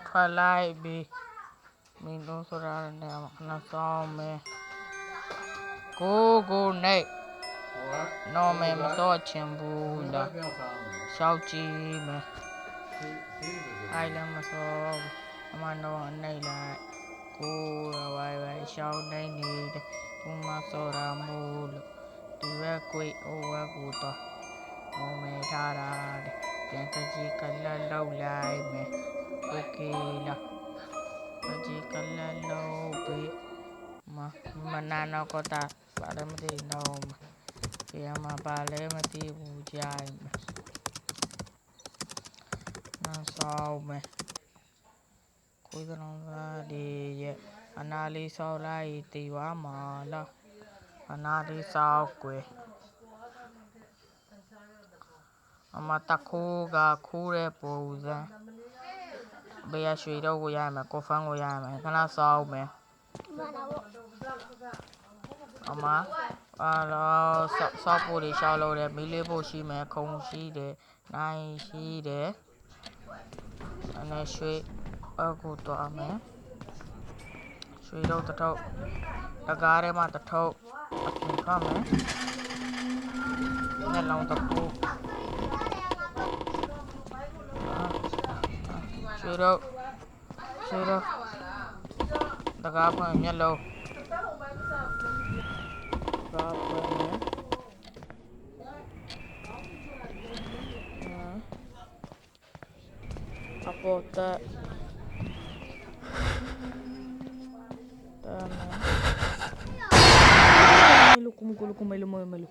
ထွက်လိုက်ပြီးမင်းတို့ဆိုတာနဲ့ခဏဆောင်မယ်ကိုနေနော်မယ်မတော့ချင်ဘူးလားရှောက်ကြည့်မယ်အိုင်လည်းမစောအမတော့အနေလိုက်ကိုဝိုင်ရှောင်းနေနေတယ်သူမစောရမို့လို့ဒီဘက်ကွေအိုဝဲကူတော့နော်မယ်ထားတာပြန်ကကြီးကလလောက်လိုက်မယ်โอเคလားကကြီးကလလောက်ပြီးမနာတော့ก็တာဘာလည်းမသိတော့ပြန်မှာပါလဲမသိဘူးကြိုင်မယ်နောက်ဆောင်မယ်ခွေးတော်သားဒီရဲ့အနာလေးဆောက်လိုက်တီဝါမှာလားအနာလေးဆောက်ကွယ်အမတခိုးကခိုးတဲ့ပုံစံဘေးရရွှေတော့ကိုရမယ်ကိုဖန်းကိုရမယ်ခဏဆောက်မယ်အမဆောက်ဖို့ရှောက်လို့တယ်မီးလေးဖို့ရှိမယ်ခုံရှိတယ်နိုင်ရှိတယ်အနေရွှေအခုတော့မယ်ရွှေတော့တထုပ်တကားထဲမှာတထုပ်အပြင်ထွက်မယ်နဲ့လောင်းတကူရွှေတော့တကားဖွင့်မျက်လုံးကားဖွင့်မယ်အပေါ်တက်Melu, como melu.